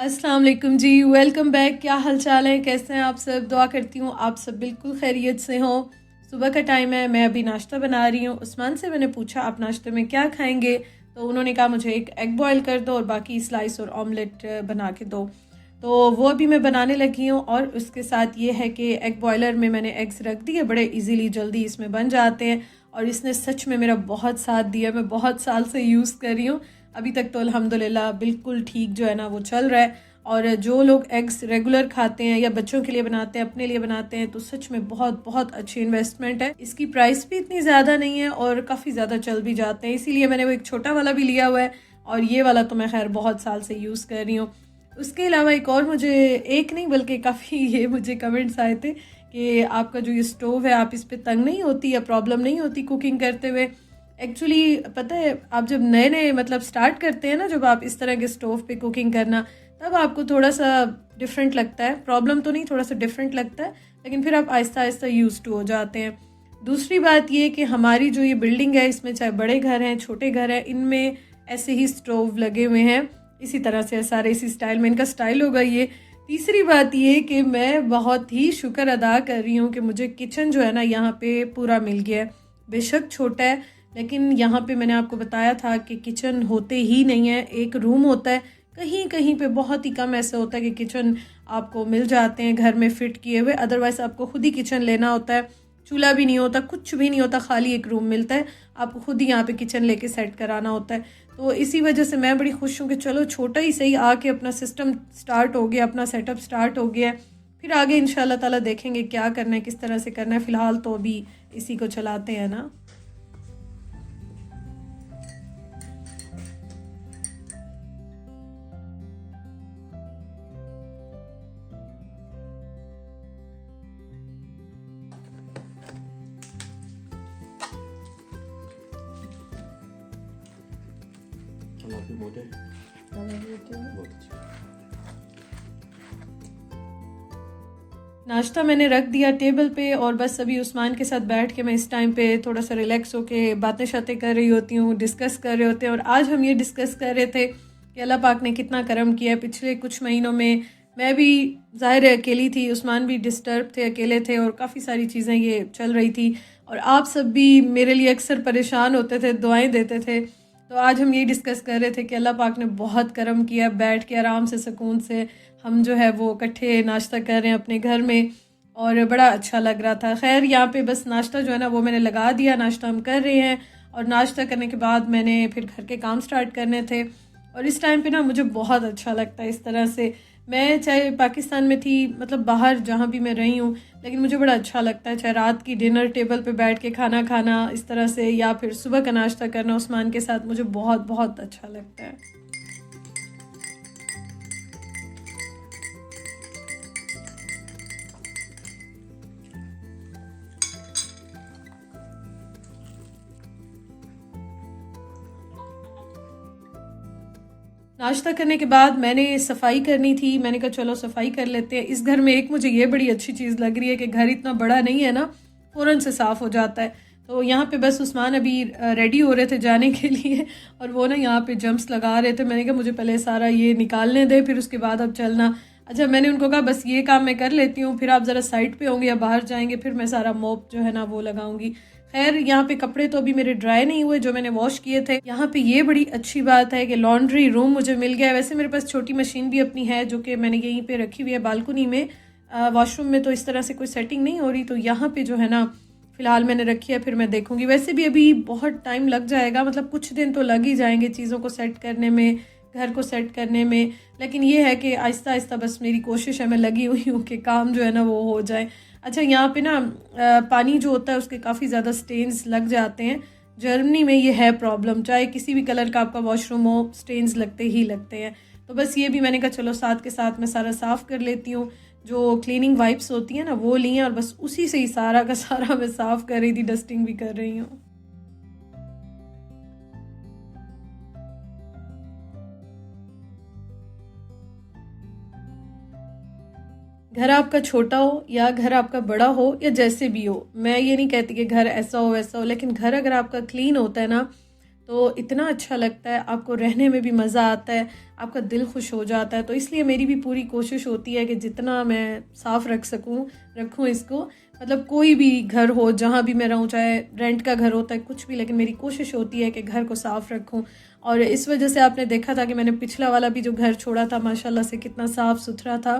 अस्सलाम वालेकुम जी, welcome back. क्या हाल चाल है, कैसे हैं आप सब? दुआ करती हूँ आप सब बिल्कुल खैरियत से हों। सुबह का टाइम है, मैं अभी नाश्ता बना रही हूँ। उस्मान से मैंने पूछा आप नाश्ते में क्या खाएंगे, तो उन्होंने कहा मुझे एक एग बॉयल कर दो और बाकी स्लाइस और ऑमलेट बना के दो। तो वो अभी मैं बनाने लगी हूँ। और उसके साथ ये है कि एग बॉयलर में मैंने एग्स रख दिए, बड़े इजीली जल्दी इसमें बन जाते हैं। और इसने सच में मेरा बहुत साथ दिया, मैं बहुत साल से यूज़ कर रही हूँ। अभी तक तो अल्हम्दुलिल्लाह बिल्कुल ठीक जो है ना वो चल रहा है। और जो लोग एग्स रेगुलर खाते हैं या बच्चों के लिए बनाते हैं, अपने लिए बनाते हैं, तो सच में बहुत बहुत अच्छी इन्वेस्टमेंट है। इसकी प्राइस भी इतनी ज़्यादा नहीं है और काफ़ी ज़्यादा चल भी जाते हैं, इसीलिए मैंने वो एक छोटा वाला भी लिया हुआ है। और ये वाला तो मैं खैर बहुत साल से यूज़ कर रही हूँ। उसके अलावा एक और मुझे, एक नहीं बल्कि काफ़ी ये मुझे कमेंट्स आए थे कि आपका जो ये स्टोव है, आप इस पर तंग नहीं होती या प्रॉब्लम नहीं होती कुकिंग करते हुए। एक्चुअली पता है, आप जब नए नए मतलब स्टार्ट करते हैं ना, जब आप इस तरह के स्टोव पे कुकिंग करना, तब आपको थोड़ा सा डिफरेंट लगता है। प्रॉब्लम तो नहीं, थोड़ा सा डिफरेंट लगता है, लेकिन फिर आप आहिस्ता आहिस्ता यूज टू हो जाते हैं। दूसरी बात ये कि हमारी जो ये बिल्डिंग है, इसमें चाहे बड़े घर हैं छोटे घर हैं, इनमें ऐसे ही स्टोव लगे हुए हैं, इसी तरह से सारे इसी स्टाइल में, इनका स्टाइल होगा ये। तीसरी बात ये कि मैं बहुत ही शुक्र अदा कर रही हूँ कि मुझे किचन जो है ना यहाँ पे पूरा मिल गया है। बेशक छोटा है, लेकिन यहाँ पे मैंने आपको बताया था कि किचन होते ही नहीं है, एक रूम होता है। कहीं कहीं पे बहुत ही कम ऐसा होता है कि किचन आपको मिल जाते हैं घर में फिट किए हुए, अदरवाइज़ आपको खुद ही किचन लेना होता है। चूल्हा भी नहीं होता, कुछ भी नहीं होता, खाली एक रूम मिलता है, आपको खुद ही यहाँ पे किचन लेके सेट कराना होता है। तो इसी वजह से मैं बड़ी खुश हूँ कि चलो छोटा ही सही आके अपना सिस्टम स्टार्ट हो गया, अपना सेटअप स्टार्ट हो गया है। फिर आगे इंशाल्लाह ताला देखेंगे क्या करना है, किस तरह से करना है। फ़िलहाल तो अभी इसी को चलाते हैं ना। आपकी मोटे बहुत अच्छी। नाश्ता मैंने रख दिया टेबल पे और बस अभी उस्मान के साथ बैठ के मैं इस टाइम पे थोड़ा सा रिलैक्स होके बातें शातें कर रही होती हूँ, डिस्कस कर रहे होते हैं। और आज हम ये डिस्कस कर रहे थे कि अल्लाह पाक ने कितना करम किया है। पिछले कुछ महीनों में मैं भी ज़ाहिर है अकेली थी, उस्मान भी डिस्टर्ब थे, अकेले थे, और काफ़ी सारी चीज़ें ये चल रही थी। और आप सब भी मेरे लिए अक्सर परेशान होते थे, दुआएँ देते थे। तो आज हम ये डिस्कस कर रहे थे कि अल्लाह पाक ने बहुत करम किया, बैठ के आराम से सुकून से हम जो है वो इकट्ठे नाश्ता कर रहे हैं अपने घर में, और बड़ा अच्छा लग रहा था। खैर यहाँ पे बस नाश्ता जो है ना वो मैंने लगा दिया, नाश्ता हम कर रहे हैं। और नाश्ता करने के बाद मैंने फिर घर के काम स्टार्ट करने थे। और इस टाइम पे ना मुझे बहुत अच्छा लगता है इस तरह से। मैं चाहे पाकिस्तान में थी, मतलब बाहर जहाँ भी मैं रही हूँ, लेकिन मुझे बड़ा अच्छा लगता है चाहे रात की डिनर टेबल पे बैठ के खाना खाना इस तरह से, या फिर सुबह का नाश्ता करना उस्मान के साथ, मुझे बहुत बहुत अच्छा लगता है। नाश्ता करने के बाद मैंने सफाई करनी थी, मैंने कहा चलो सफाई कर लेते हैं। इस घर में एक मुझे ये बड़ी अच्छी चीज़ लग रही है कि घर इतना बड़ा नहीं है ना, फ़ौरन से साफ़ हो जाता है। तो यहाँ पे बस उस्मान अभी रेडी हो रहे थे जाने के लिए, और वो ना यहाँ पे जंप्स लगा रहे थे। मैंने कहा मुझे पहले सारा ये निकालने दे, फिर उसके बाद अब चलना। अच्छा, मैंने उनको कहा बस ये काम मैं कर लेती हूँ, फिर आप ज़रा साइड पे होंगे या बाहर जाएंगे, फिर मैं सारा मोप जो है ना वो लगाऊंगी। खैर यहाँ पे कपड़े तो अभी मेरे ड्राई नहीं हुए जो मैंने वॉश किए थे। यहाँ पे ये बड़ी अच्छी बात है कि लॉन्ड्री रूम मुझे मिल गया है। वैसे मेरे पास छोटी मशीन भी अपनी है जो कि मैंने यहीं पे रखी हुई है बालकनी में। वॉशरूम में तो इस तरह से कोई सेटिंग नहीं हो रही, तो यहाँ पे जो है ना फ़िलहाल मैंने रखी है, फिर मैं देखूंगी। वैसे भी अभी बहुत टाइम लग जाएगा, मतलब कुछ दिन तो लग ही जाएंगे चीज़ों को सेट करने में, घर को सेट करने में। लेकिन ये है कि आहिस्ता आहिस्ता बस मेरी कोशिश है, मैं लगी हुई हूँ कि काम जो है ना वो हो जाए। अच्छा, यहाँ पे ना पानी जो होता है उसके काफ़ी ज़्यादा स्टेन्स लग जाते हैं। जर्मनी में ये है प्रॉब्लम, चाहे किसी भी कलर का आपका वॉशरूम हो, स्टेन्स लगते ही लगते हैं। तो बस ये भी मैंने कहा चलो साथ के साथ मैं सारा साफ़ कर लेती हूँ। जो क्लीनिंग वाइप्स होती हैं ना वो ली हैं, और बस उसी से ही सारा का सारा मैं साफ़ कर रही थी, डस्टिंग भी कर रही हूँ। घर आपका छोटा हो या घर आपका बड़ा हो या जैसे भी हो, मैं ये नहीं कहती कि घर ऐसा हो वैसा हो, लेकिन घर अगर आपका क्लीन होता है ना, तो इतना अच्छा लगता है, आपको रहने में भी मज़ा आता है, आपका दिल खुश हो जाता है। तो इसलिए मेरी भी पूरी कोशिश होती है कि जितना मैं साफ़ रख सकूं रखूं इसको। मतलब कोई भी घर हो, जहाँ भी मैं रहूं, चाहे रेंट का घर होता है कुछ भी, लेकिन मेरी कोशिश होती है कि घर को साफ़ रखूं। और इस वजह से आपने देखा था कि मैंने पिछला वाला भी जो घर छोड़ा था माशाल्लाह से कितना साफ़ सुथरा था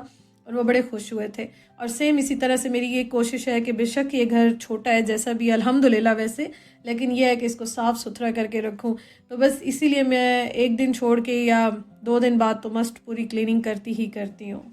और वो बड़े खुश हुए थे। और सेम इसी तरह से मेरी ये कोशिश है कि बेशक ये घर छोटा है जैसा भी अल्हम्दुलिल्लाह वैसे, लेकिन यह है कि इसको साफ़ सुथरा करके रखूं। तो बस इसीलिए मैं एक दिन छोड़ के या 2 दिन बाद तो मस्ट पूरी क्लीनिंग करती ही करती हूँ।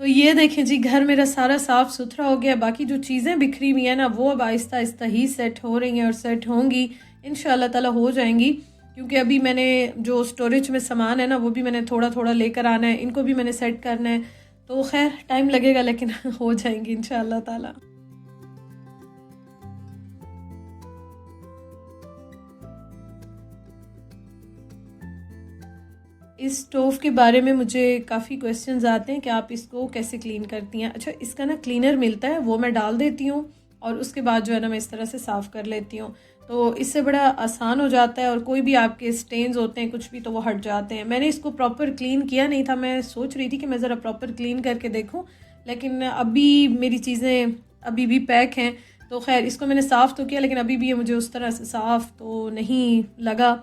तो ये देखें जी, घर मेरा सारा साफ़ सुथरा हो गया। बाकी जो चीज़ें बिखरी हुई हैं ना, वो अब आहिस्ता आहिस्ता ही सेट हो रही हैं और सेट होंगी, इंशाल्लाह ताला हो जाएंगी। क्योंकि अभी मैंने जो स्टोरेज में सामान है ना, वो भी मैंने थोड़ा थोड़ा लेकर आना है, इनको भी मैंने सेट करना है। तो खैर टाइम लगेगा लेकिन हो जाएंगी इंशाल्लाह ताला। इस स्टोव के बारे में मुझे काफ़ी क्वेश्चंस आते हैं कि आप इसको कैसे क्लीन करती हैं। अच्छा, इसका ना क्लीनर मिलता है, वो मैं डाल देती हूँ और उसके बाद जो है ना मैं इस तरह से साफ़ कर लेती हूँ। तो इससे बड़ा आसान हो जाता है और कोई भी आपके स्टेन्स होते हैं कुछ भी तो वो हट जाते हैं। मैंने इसको प्रॉपर क्लीन किया नहीं था, मैं सोच रही थी कि मैं ज़रा प्रॉपर क्लीन करके देखूँ, लेकिन अभी मेरी चीज़ें अभी भी पैक हैं। तो खैर इसको मैंने साफ़ तो किया, लेकिन अभी भी ये मुझे उस तरह से साफ़ तो नहीं लगा।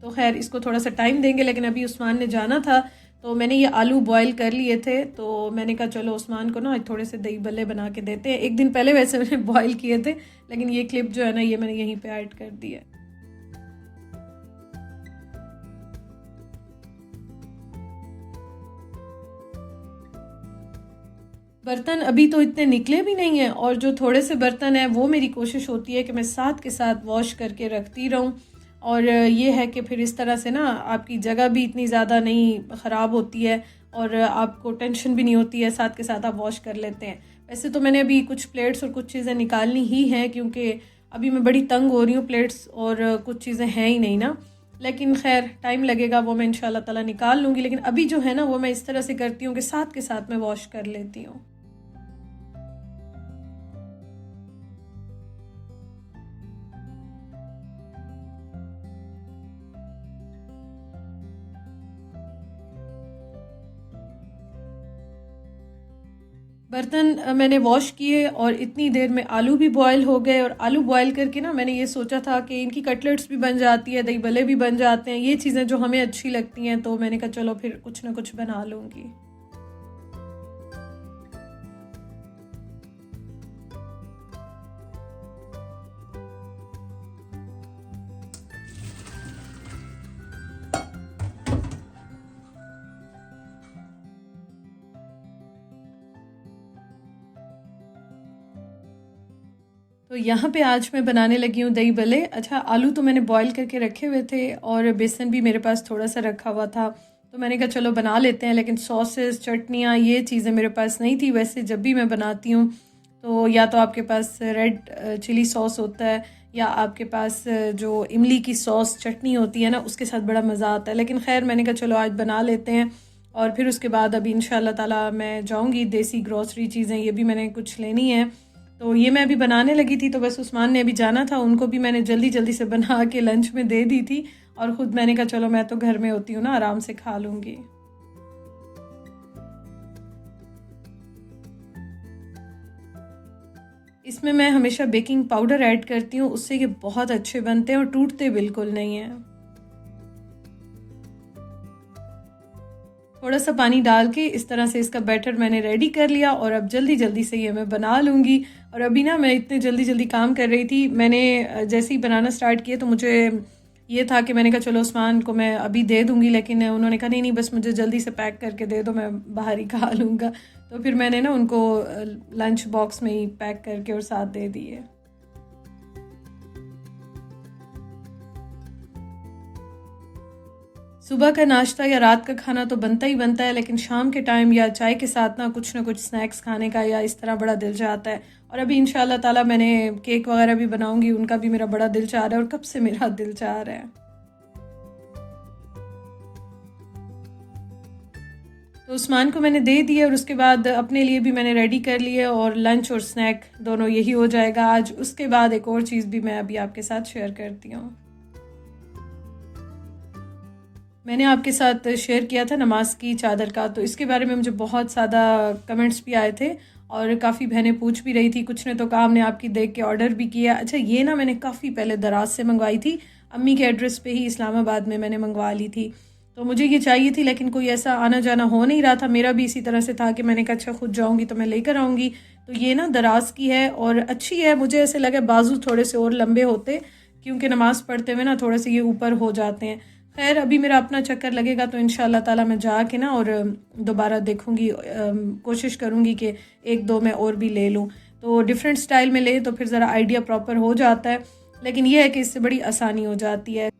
तो खैर इसको थोड़ा सा टाइम देंगे। लेकिन अभी उस्मान ने जाना था तो मैंने ये आलू बॉईल कर लिए थे, तो मैंने कहा चलो उस्मान को ना थोड़े से दही बल्ले बना के देते हैं। एक दिन पहले वैसे मैंने बॉईल किए थे, लेकिन ये क्लिप जो है ना ये मैंने यहीं पे ऐड कर दी है। बर्तन अभी तो इतने निकले भी नहीं हैं और जो थोड़े से बर्तन हैं वो मेरी कोशिश होती है कि मैं साथ के साथ वॉश करके रखती रहूं। और ये है कि फिर इस तरह से ना आपकी जगह भी इतनी ज़्यादा नहीं ख़राब होती है और आपको टेंशन भी नहीं होती है, साथ के साथ आप वॉश कर लेते हैं। वैसे तो मैंने अभी कुछ प्लेट्स और कुछ चीज़ें निकालनी ही हैं, क्योंकि अभी मैं बड़ी तंग हो रही हूँ, प्लेट्स और कुछ चीज़ें हैं ही नहीं ना। लेकिन खैर टाइम लगेगा, वो मैं इंशाल्लाह ताला निकाल लूँगी। लेकिन अभी जो है ना वो मैं इस तरह से करती हूँ कि साथ के साथ मैं वॉश कर लेती हूँ। बर्तन मैंने वॉश किए और इतनी देर में आलू भी बॉयल हो गए। और आलू बॉयल करके ना मैंने ये सोचा था कि इनकी कटलेट्स भी बन जाती है, दही भल्ले भी बन जाते हैं, ये चीज़ें जो हमें अच्छी लगती हैं। तो मैंने कहा चलो फिर कुछ ना कुछ बना लूँगी। तो यहाँ पे आज मैं बनाने लगी हूँ दही भल्ले। अच्छा, आलू तो मैंने बॉईल करके रखे हुए थे और बेसन भी मेरे पास थोड़ा सा रखा हुआ था, तो मैंने कहा चलो बना लेते हैं। लेकिन सॉसेस, चटनियाँ, ये चीज़ें मेरे पास नहीं थी। वैसे जब भी मैं बनाती हूँ तो या तो आपके पास रेड चिली सॉस होता है या आपके पास जो इमली की सॉस चटनी होती है ना, उसके साथ बड़ा मज़ा आता है। लेकिन खैर मैंने कहा चलो आज बना लेते हैं। और फिर उसके बाद अभी इंशाल्लाह ताला मैं जाऊँगी, देसी ग्रॉसरी चीज़ें ये भी मैंने कुछ लेनी है। तो ये मैं अभी बनाने लगी थी, तो बस उस्मान ने अभी जाना था, उनको भी मैंने जल्दी जल्दी से बना के लंच में दे दी थी। और ख़ुद मैंने कहा चलो मैं तो घर में होती हूँ ना, आराम से खा लूँगी। इसमें मैं हमेशा बेकिंग पाउडर ऐड करती हूँ, उससे ये बहुत अच्छे बनते हैं और टूटते बिल्कुल नहीं हैं। थोड़ा सा पानी डाल के इस तरह से इसका बैटर मैंने रेडी कर लिया और अब जल्दी जल्दी से ये मैं बना लूँगी। और अभी ना मैं इतने जल्दी जल्दी काम कर रही थी, मैंने जैसे ही बनाना स्टार्ट किया तो मुझे ये था कि मैंने कहा चलो उस्मान को मैं अभी दे दूँगी, लेकिन उन्होंने कहा नहीं नहीं बस मुझे जल्दी से पैक करके दे दो, मैं बाहर ही खा लूँगा। तो फिर मैंने ना उनको लंच बॉक्स में ही पैक करके और साथ दे दिए। सुबह का नाश्ता या रात का खाना तो बनता ही बनता है, लेकिन शाम के टाइम या चाय के साथ ना कुछ स्नैक्स खाने का या इस तरह बड़ा दिल चाहता है। और अभी इंशाल्लाह ताला मैंने केक वगैरह भी बनाऊंगी, उनका भी मेरा बड़ा दिल चाह रहा है और कब से मेरा दिल चाह रहा है। तो उस्मान को मैंने दे दिया और उसके बाद अपने लिए भी मैंने रेडी कर लिए और लंच और स्नैक दोनों यही हो जाएगा आज। उसके बाद एक और चीज़ भी मैं अभी आपके साथ शेयर करती हूँ। मैंने आपके साथ शेयर किया था नमाज की चादर का, तो इसके बारे में मुझे बहुत ज़्यादा कमेंट्स भी आए थे और काफ़ी बहनें पूछ भी रही थी। कुछ ने तो कहा हमने आपकी देख के ऑर्डर भी किया। अच्छा, ये ना मैंने काफ़ी पहले दराज से मंगवाई थी, अम्मी के एड्रेस पे ही इस्लामाबाद में मैंने मंगवा ली थी। तो मुझे ये चाहिए थी लेकिन कोई ऐसा आना जाना हो नहीं रहा था। मेरा भी इसी तरह से था कि मैंने कहा अच्छा खुद जाऊँगी तो मैं लेकर आऊँगी। तो ये ना दराज की है और अच्छी है। मुझे ऐसे लगा बाजू थोड़े से और लंबे होते, क्योंकि नमाज़ पढ़ते हुए ना थोड़े से ये ऊपर हो जाते हैं। खैर अभी मेरा अपना चक्कर लगेगा तो इंशाल्लाह ताला मैं जाके ना और दोबारा देखूंगी, कोशिश करूंगी कि एक दो मैं और भी ले लूं। तो डिफरेंट स्टाइल में ले तो फिर ज़रा आइडिया प्रॉपर हो जाता है, लेकिन यह है कि इससे बड़ी आसानी हो जाती है।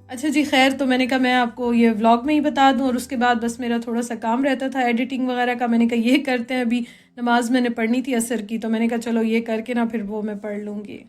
अच्छा जी, खैर तो मैंने कहा मैं आपको ये व्लॉग में ही बता दूं और उसके बाद बस मेरा थोड़ा सा काम रहता था एडिटिंग वगैरह का। मैंने कहा ये करते हैं, अभी नमाज मैंने पढ़नी थी असर की, तो मैंने कहा चलो ये करके ना फिर वो मैं पढ़ लूँगी।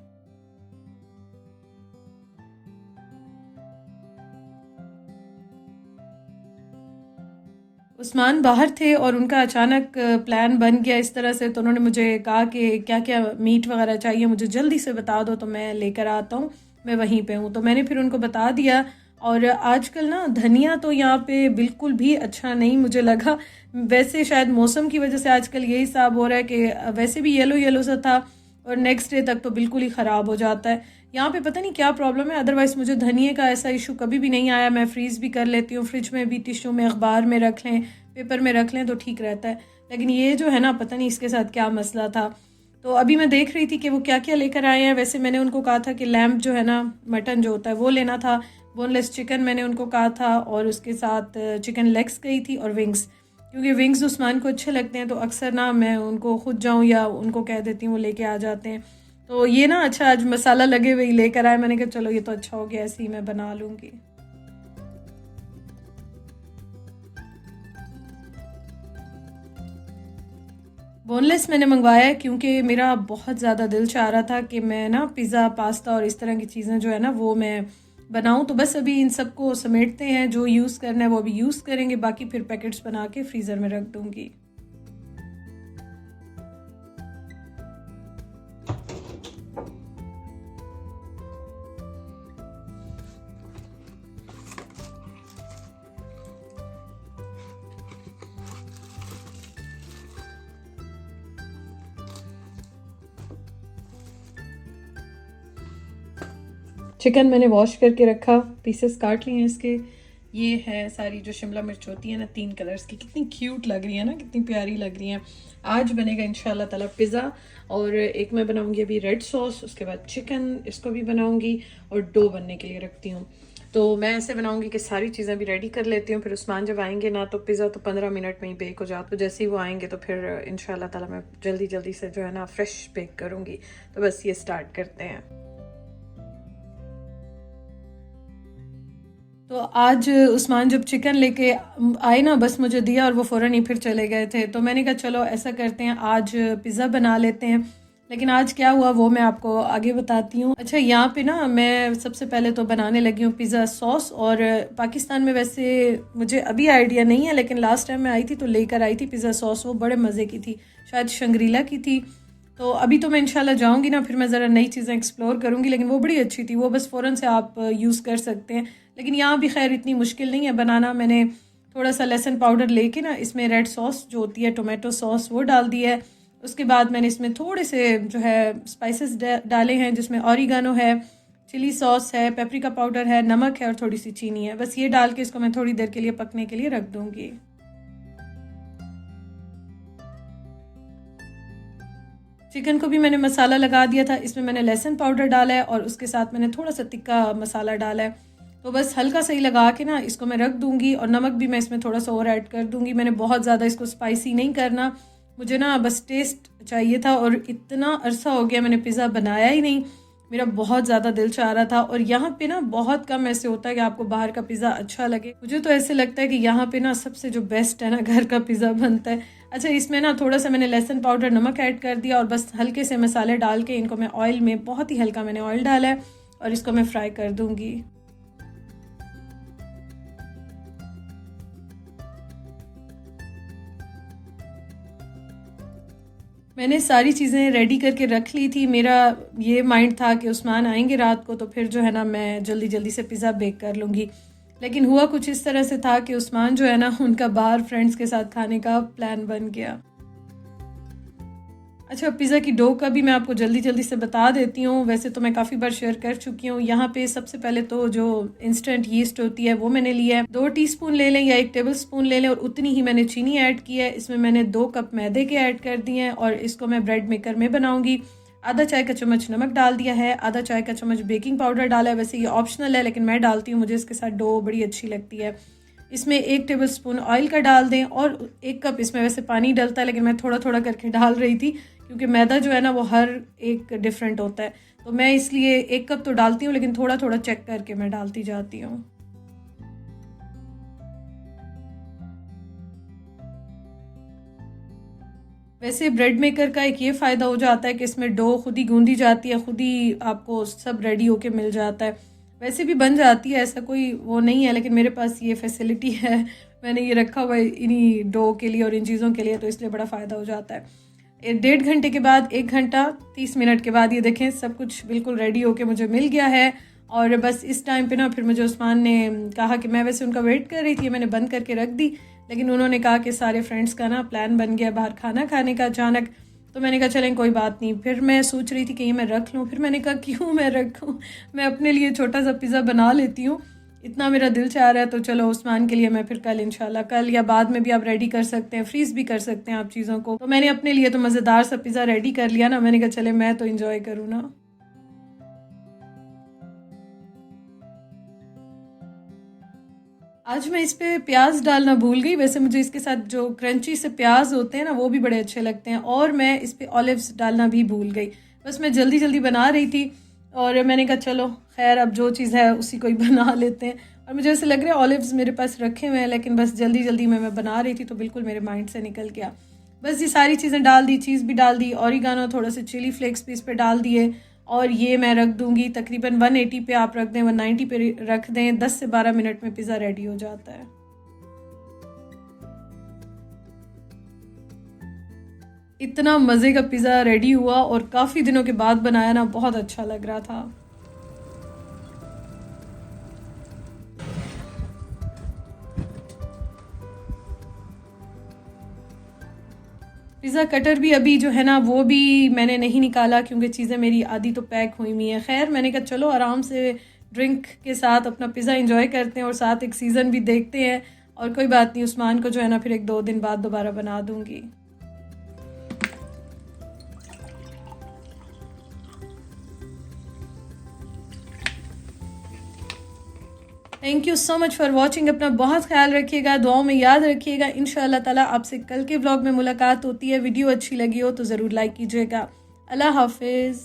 उस्मान बाहर थे और उनका अचानक प्लान बन गया इस तरह से, तो उन्होंने मुझे कहा कि क्या क्या मीट वगैरह चाहिए मुझे जल्दी से बता दो तो मैं लेकर आता हूँ, मैं वहीं पे हूँ। तो मैंने फिर उनको बता दिया। और आजकल ना धनिया तो यहाँ पे बिल्कुल भी अच्छा नहीं मुझे लगा। वैसे शायद मौसम की वजह से आजकल यही हिसाब हो रहा है कि वैसे भी येलो येलो सा था और नेक्स्ट डे तक तो बिल्कुल ही ख़राब हो जाता है। यहाँ पे पता नहीं क्या प्रॉब्लम है, अदरवाइज़ मुझे धनिए का ऐसा इशू कभी भी नहीं आया। मैं फ्रीज़ भी कर लेती हूँ, फ्रिज में भी टिश्यू में अखबार में रख लें, पेपर में रख लें तो ठीक रहता है। लेकिन ये जो है ना पता नहीं इसके साथ क्या मसला था। तो अभी मैं देख रही थी कि वो क्या क्या लेकर आए हैं। वैसे मैंने उनको कहा था कि लैम्प जो है ना, मटन जो होता है वो लेना था, बोनलेस चिकन मैंने उनको कहा था, और उसके साथ चिकन लेग्स कही थी और विंग्स, क्योंकि विंग्स उस्मान को अच्छे लगते हैं। तो अक्सर ना मैं उनको खुद जाऊँ या उनको कह देती हूँ, वो लेके आ जाते हैं। तो ये ना अच्छा आज मसाला लगे हुए ही लेकर आए। मैंने कहा चलो ये तो अच्छा हो गया, ऐसे ही मैं बना लूँगी। बोनलेस मैंने मंगवाया है क्योंकि मेरा बहुत ज़्यादा दिल चाह रहा था कि मैं ना पिज़्ज़ा पास्ता और इस तरह की चीज़ें जो है ना वो मैं बनाऊं। तो बस अभी इन सबको समेटते हैं, जो यूज़ करना है वो अभी यूज़ करेंगे, बाकी फिर पैकेट्स बना के फ्रीज़र में रख दूँगी। चिकन मैंने वॉश करके रखा, पीसेस काट लिए हैं इसके। ये है सारी जो शिमला मिर्च होती है ना 3 कलर्स की, कितनी क्यूट लग रही है ना, कितनी प्यारी लग रही है। आज बनेगा इंशाल्लाह ताला पिज़्ज़ा, और एक मैं बनाऊंगी अभी रेड सॉस, उसके बाद चिकन इसको भी बनाऊंगी और डो बनने के लिए रखती हूँ। तो मैं ऐसे बनाऊंगी कि सारी चीज़ें भी रेडी कर लेती हूँ, फिर उस्मान जब आएंगे ना तो पिज़्ज़ा तो 15 मिनट में ही बेक हो जाता। तो जैसे ही वो आएंगे तो फिर इंशाल्लाह ताला मैं जल्दी जल्दी से जो है ना फ्रेश बेक करूँगी। तो बस ये स्टार्ट करते हैं। तो आज उस्मान जब चिकन लेके आए ना, बस मुझे दिया और वो फ़ौरन ही फिर चले गए थे। तो मैंने कहा चलो ऐसा करते हैं आज पिज़्ज़ा बना लेते हैं। लेकिन आज क्या हुआ वो मैं आपको आगे बताती हूँ। अच्छा, यहाँ पे ना मैं सबसे पहले तो बनाने लगी हूँ पिज़्ज़ा सॉस। और पाकिस्तान में वैसे मुझे अभी आइडिया नहीं है, लेकिन लास्ट टाइम मैं आई थी तो लेकर आई थी पिज़्ज़ा सॉस, वो बड़े मज़े की थी, शायद शंग्रीला की थी। तो अभी तो मैं इंशाल्लाह जाऊँगी ना, फिर मैं ज़रा नई चीज़ें एक्सप्लोर करूँगी। लेकिन वो बड़ी अच्छी थी, वो बस फ़ौरन से आप यूज़ कर सकते हैं। लेकिन यहाँ भी खैर इतनी मुश्किल नहीं है बनाना। मैंने थोड़ा सा लहसुन पाउडर लेके ना इसमें रेड सॉस जो होती है टोमेटो सॉस वो डाल दी है। उसके बाद मैंने इसमें थोड़े से जो है स्पाइसेस डाले हैं, जिसमें ऑरिगानो है, चिली सॉस है, पेपरिका पाउडर है, नमक है और थोड़ी सी चीनी है। बस ये डाल के इसको मैं थोड़ी देर के लिए पकने के लिए रख दूँगी। चिकन को भी मैंने मसाला लगा दिया था, इसमें मैंने लहसुन पाउडर डाला है और उसके साथ मैंने थोड़ा सा तिक्का मसाला डाला है। तो बस हल्का सही लगा के ना इसको मैं रख दूंगी, और नमक भी मैं इसमें थोड़ा सा और ऐड कर दूंगी। मैंने बहुत ज़्यादा इसको स्पाइसी नहीं करना, मुझे ना बस टेस्ट चाहिए था। और इतना अरसा हो गया मैंने पिज़्ज़ा बनाया ही नहीं, मेरा बहुत ज़्यादा दिल चाह रहा था। और यहाँ पे ना बहुत कम ऐसे होता है कि आपको बाहर का पिज़्ज़ा अच्छा लगे। मुझे तो ऐसे लगता है कि यहाँ पे ना सबसे जो बेस्ट है ना घर का पिज़्ज़ा बनता है। अच्छा, इसमें ना थोड़ा सा मैंने लहसुन पाउडर नमक ऐड कर दिया और बस हल्के से मसाले डाल के इनको मैं ऑयल में, बहुत ही हल्का मैंने ऑयल डाला है और इसको मैं फ्राई कर दूँगी। मैंने सारी चीज़ें रेडी करके रख ली थी। मेरा ये माइंड था कि उस्मान आएंगे रात को तो फिर जो है ना मैं जल्दी जल्दी से पिज़्ज़ा बेक कर लूँगी, लेकिन हुआ कुछ इस तरह से था कि उस्मान जो है ना उनका बाहर फ्रेंड्स के साथ खाने का प्लान बन गया। अच्छा, पिज़्ज़ा की डो का भी मैं आपको जल्दी जल्दी से बता देती हूँ। वैसे तो मैं काफ़ी बार शेयर कर चुकी हूँ। यहाँ पे सबसे पहले तो जो इंस्टेंट यीस्ट होती है वो मैंने लिया है, 2 टीस्पून ले लें या 1 टेबल स्पून ले लें, और उतनी ही मैंने चीनी ऐड की है। इसमें मैंने 2 कप मैदे के ऐड कर दिए हैं और इसको मैं ब्रेड मेकर में बनाऊंगी। आधा चाय का चम्मच नमक डाल दिया है, आधा चाय का चम्मच बेकिंग पाउडर डाला है। वैसे ये ऑप्शनल है लेकिन मैं डालती हूँ, मुझे इसके साथ डो बड़ी अच्छी लगती है। इसमें 1 टेबल स्पून ऑयल का डाल दें और 1 कप इसमें वैसे पानी डलता है लेकिन मैं थोड़ा थोड़ा करके डाल रही थी क्योंकि मैदा जो है ना वो हर एक डिफरेंट होता है, तो मैं इसलिए 1 कप तो डालती हूँ लेकिन थोड़ा थोड़ा चेक करके मैं डालती जाती हूँ। वैसे ब्रेड मेकर का एक ये फ़ायदा हो जाता है कि इसमें डो खुद ही गूंदी जाती है, खुद ही आपको सब रेडी होके मिल जाता है। वैसे भी बन जाती है, ऐसा कोई वो नहीं है, लेकिन मेरे पास ये फैसिलिटी है, मैंने ये रखा हुआ है इन्हीं डो के लिए और इन चीज़ों के लिए, तो इसलिए बड़ा फ़ायदा हो जाता है। 1.5 घंटे के बाद 1 घंटा 30 मिनट के बाद ये देखें सब कुछ बिल्कुल रेडी होके मुझे मिल गया है। और बस इस टाइम पे ना फिर मुझे उस्मान ने कहा कि मैं वैसे उनका वेट कर रही थी, मैंने बंद करके रख दी, लेकिन उन्होंने कहा कि सारे फ्रेंड्स का ना प्लान बन गया बाहर खाना खाने का अचानक, तो मैंने कहा चलें कोई बात नहीं। फिर मैं सोच रही थी कि ये मैं रख लूँ, फिर मैंने कहा क्यों मैं रखूँ, मैं अपने लिए छोटा सा पिज़्ज़ा बना लेती हूँ, इतना मेरा दिल चाह रहा है, तो चलो उस्मान के लिए मैं फिर कल इंशाल्लाह कल या बाद में भी आप रेडी कर सकते हैं, फ्रीज़ भी कर सकते हैं आप चीज़ों को। तो मैंने अपने लिए तो मज़ेदार सा पिज़्ज़ा रेडी कर लिया ना, मैंने कहा चले मैं तो इंजॉय करूँ ना। आज मैं इस पे प्याज डालना भूल गई, वैसे मुझे इसके साथ जो क्रंची से प्याज होते हैं ना वो भी बड़े अच्छे लगते हैं, और मैं इस पे ऑलिव्स डालना भी भूल गई। बस मैं जल्दी जल्दी बना रही थी और मैंने कहा चलो खैर अब जो चीज़ है उसी को ही बना लेते हैं, और मुझे ऐसे लग रहा है ऑलिव्स मेरे पास रखे हुए हैं, लेकिन बस जल्दी जल्दी में मैं बना रही थी तो बिल्कुल मेरे माइंड से निकल गया। बस ये सारी चीज़ें डाल दी, चीज़ भी डाल दी, ऑरिगानो थोड़ा सा चिली फ्लेक्स भी इस पर डाल दिए, और ये मैं रख दूंगी तकरीबन 180 पे आप रख दें, 190 पे रख दें, 10 से 12 मिनट में पिज़्ज़ा रेडी हो जाता है। इतना मज़े का पिज़्ज़ा रेडी हुआ और काफ़ी दिनों के बाद बनाया ना, बहुत अच्छा लग रहा था। पिज़्ज़ा कटर भी अभी जो है ना वो भी मैंने नहीं निकाला क्योंकि चीज़ें मेरी आधी तो पैक हुई हुई हैं। खैर मैंने कहा चलो आराम से ड्रिंक के साथ अपना पिज़्ज़ा एंजॉय करते हैं और साथ एक सीज़न भी देखते हैं, और कोई बात नहीं, उस्मान को जो है ना फिर 1-2 दिन बाद दोबारा बना दूँगी। Thank you so much for watching. अपना बहुत ख्याल रखिएगा, दुआओं में याद रखिएगा। इंशाअल्लाह ताला आपसे कल के व्लॉग में मुलाकात होती है। वीडियो अच्छी लगी हो तो ज़रूर लाइक कीजिएगा। अल्लाह हाफिज़।